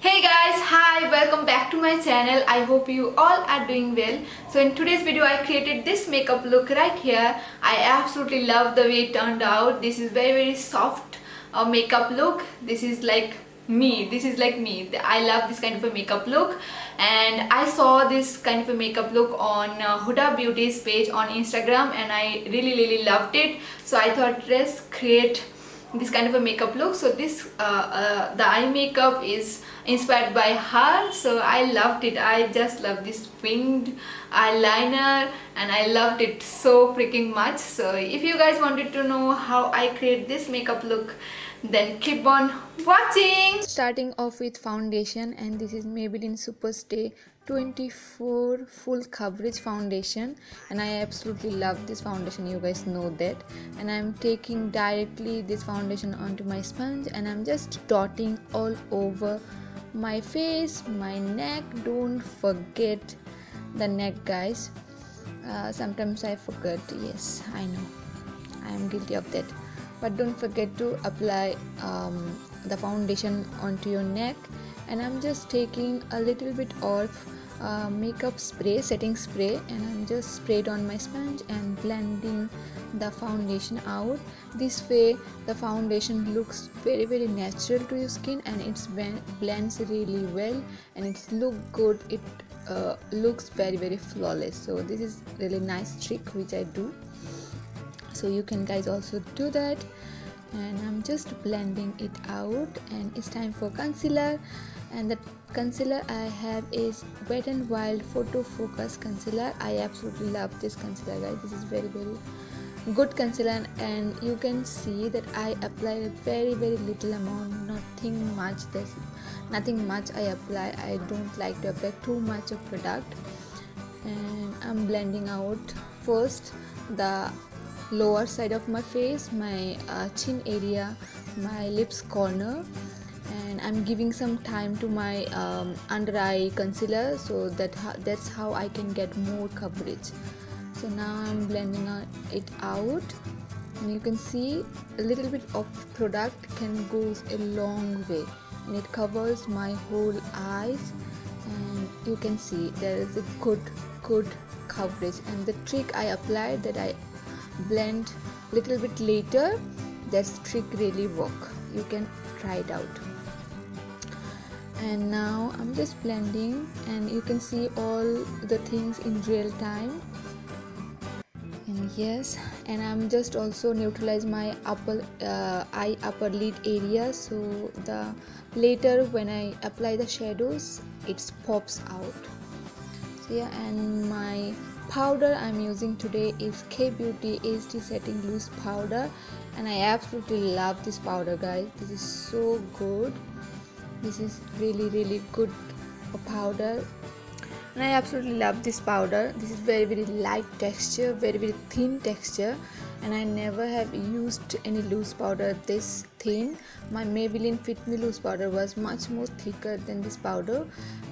Hey guys, hi, welcome back to my channel. I hope you all are doing well. So in today's video I created this makeup look right here. I absolutely love the way it turned out. This is very soft makeup look. This is like me. I love this kind of a makeup look, and I saw this kind of a makeup look on Huda Beauty's page on Instagram, and I really loved it. So I thought, let's create this kind of a makeup look. So this the eye makeup is inspired by her, so I loved it. I just love this winged eyeliner and I loved it so freaking much. So if you guys wanted to know how I create this makeup look, then keep on watching. Starting off with foundation, and this is Maybelline Superstay 24 full coverage foundation, and I absolutely love this foundation, you guys know that. And I'm taking directly this foundation onto my sponge, and I'm just dotting all over my face, my neck. Don't forget the neck, guys. Sometimes I forget. Yes, I know, I am guilty of that. But don't forget to apply the foundation onto your neck. And I'm just taking a little bit of makeup spray, setting spray, and I'm just sprayed on my sponge and blending the foundation out. This way the foundation looks very natural to your skin, and it blends really well, and it's look good. It looks very flawless. So this is really nice trick which I do, so you can guys also do that. And I'm just blending it out, and it's time for concealer. And the concealer I have is Wet n Wild Photo Focus concealer. I absolutely love this concealer, guys. This is very good concealer, and you can see that I applied a very little amount, nothing much. There's nothing much I apply. I don't like to apply too much of product. And I'm blending out first the lower side of my face, my chin area, my lips corner, and I'm giving some time to my under eye concealer, so that's how I can get more coverage. So now I'm blending it out, and you can see a little bit of product can go a long way, and it covers my whole eyes, and you can see there is a good coverage. And the trick I applied, that I blend little bit later, that trick really work. You can try it out. And now I'm just blending, and you can see all the things in real time. And yes, and I'm just also neutralize my upper lid area, so the later when I apply the shadows it pops out. So yeah, and my powder I'm using today is K Beauty HD Setting Loose Powder, and I absolutely love this powder, guys. This is so good. This is really good powder, and I absolutely love this powder. This is very light texture, very thin texture, and I never have used any loose powder this thin. My Maybelline Fit Me loose powder was much more thicker than this powder,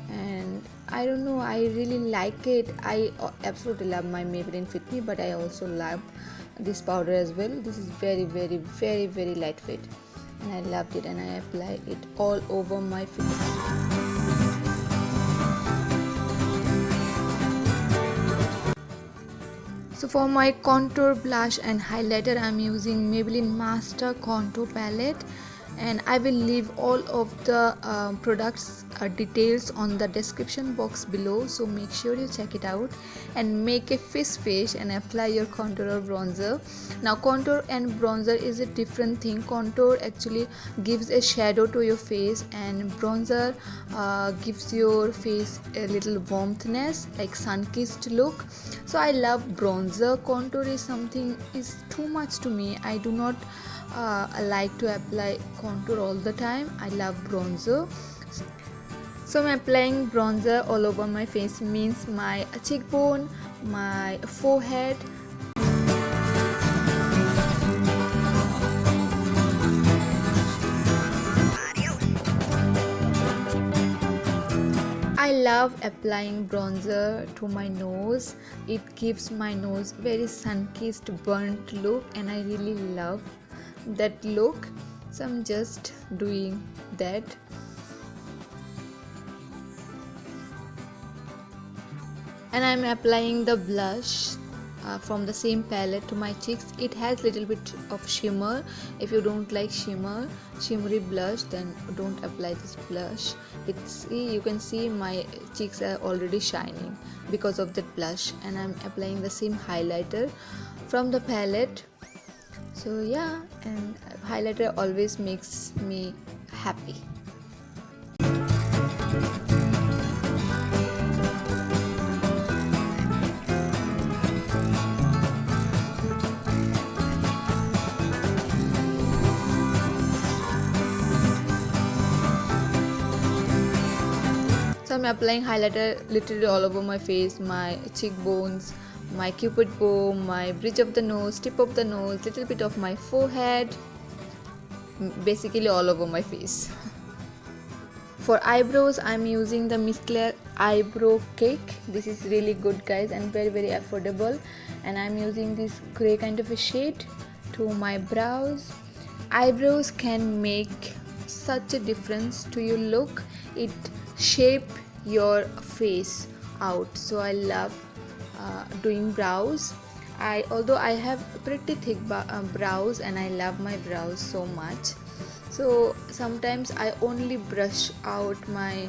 and I don't know, I really like it. I absolutely love my Maybelline Fit Me, but I also love this powder as well. This is very lightweight, and I loved it, and I apply it all over my face. So for my contour, blush and highlighter, I'm using Maybelline Master Contour Palette, and I will leave all of the products details on the description box below, so make sure you check it out and make a face and apply your contour or bronzer. Now contour and bronzer is a different thing. Contour actually gives a shadow to your face, and bronzer gives your face a little warmthness, like sun-kissed look. So I love bronzer. Contour is too much to me. I do not like to apply contour all the time. I love bronzer. So I'm applying bronzer all over my face, means my cheekbone, my forehead. I love applying bronzer to my nose. It gives my nose very sun-kissed burnt look, and I really love that look. So I'm just doing that. And I'm applying the blush from the same palette to my cheeks. It has little bit of shimmer. If you don't like shimmery blush, then don't apply this blush. You can see my cheeks are already shining because of that blush. And I'm applying the same highlighter from the palette. So yeah, and highlighter always makes me happy. So I'm applying highlighter literally all over my face, my cheekbones, my cupid bow, my bridge of the nose, tip of the nose, little bit of my forehead, basically all over my face. For eyebrows, I'm using the Miss Claire eyebrow cake. This is really good, guys, and very affordable. And I'm using this gray kind of a shade to my brows. Eyebrows can make such a difference to your look. It shape your face out. So I love doing brows. Although I have pretty thick brows, and I love my brows so much. So sometimes I only brush out my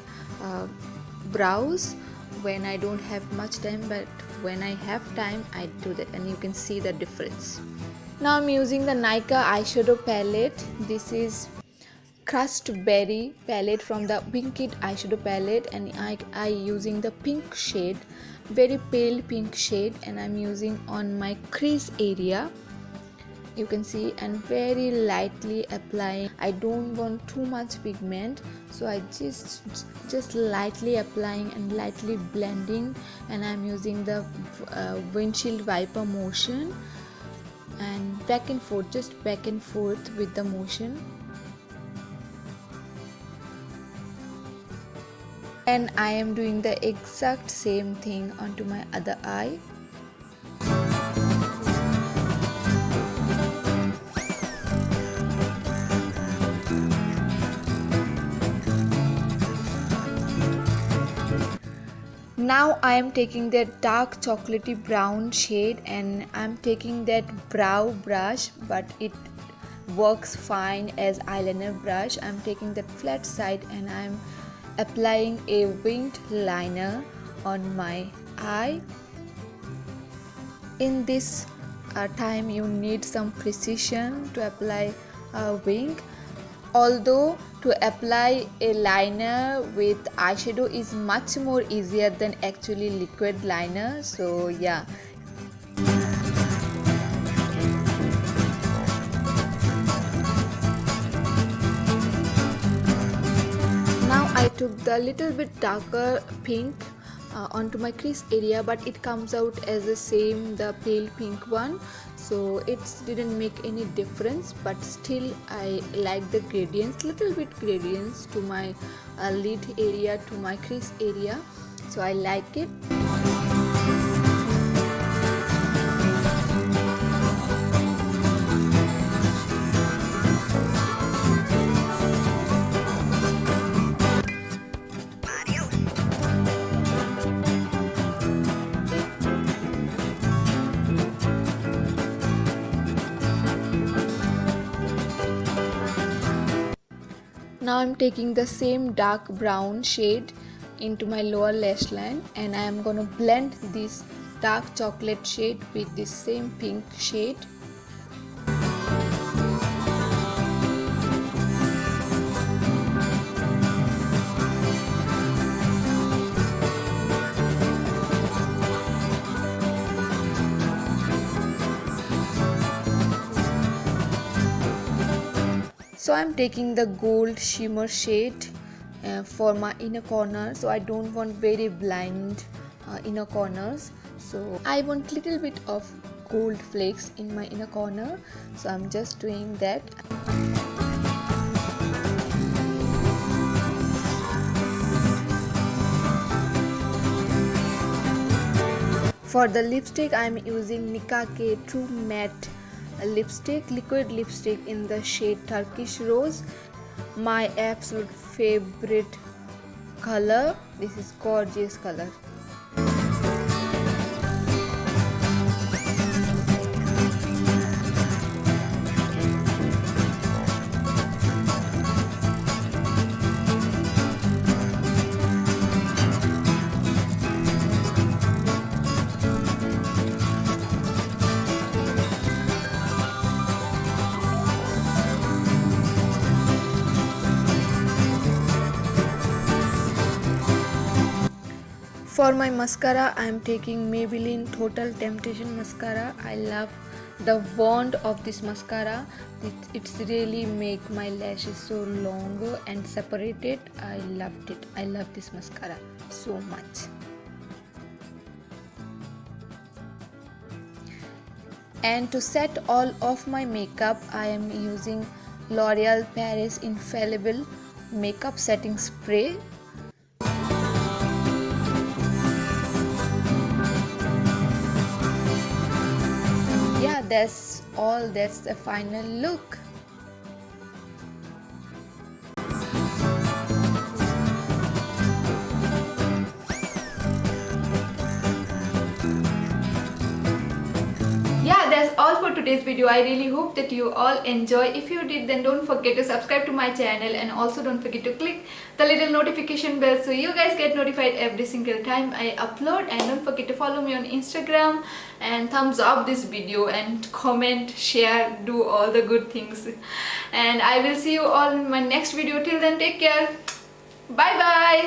brows when I don't have much time, but when I have time I do that, and you can see the difference. Now I'm using the Nykaa eyeshadow palette. This is crushed berry palette from the Winked eyeshadow palette, and I using the pink shade, very pale pink shade, and I'm using on my crease area, you can see, and very lightly applying. I don't want too much pigment, so I just lightly applying and lightly blending, and I'm using the windshield wiper motion and back and forth, just back and forth with the motion. And I am doing the exact same thing onto my other eye. Now I am taking that dark chocolatey brown shade, and I'm taking that brow brush, but it works fine as eyeliner brush. I'm taking that flat side and I'm applying a winged liner on my eye. In this time you need some precision to apply a wing, although to apply a liner with eyeshadow is much more easier than actually liquid liner. So yeah. I took the little bit darker pink onto my crease area, but it comes out as the same, the pale pink one, so it didn't make any difference, but still I like the gradients, little bit gradients to my lid area, to my crease area, so I like it. Now I'm taking the same dark brown shade into my lower lash line, and I am going to blend this dark chocolate shade with this same pink shade. So I'm taking the gold shimmer shade for my inner corner, so I don't want very blind inner corners, so I want little bit of gold flakes in my inner corner, so I'm just doing that. For the lipstick, I'm using Nicka True Matte lipstick, liquid lipstick in the shade Turkish Rose, my absolute favorite color. This is gorgeous color. for my mascara, I am taking Maybelline Total Temptation mascara. I love the wand of this mascara. It's really make my lashes so long and separated. I loved it. I love this mascara so much. And to set all of my makeup, I am using L'Oreal Paris Infallible makeup setting spray. Yeah, that's all. That's the final look. Yeah, that's all for today's video. I really hope that you all enjoy. If you did, then don't forget to subscribe to my channel, and also don't forget to click the little notification bell so you guys get notified every single time I upload. And don't forget to follow me on Instagram and thumbs up this video and comment, share, do all the good things. And I will see you all in my next video. Till then, take care. Bye bye.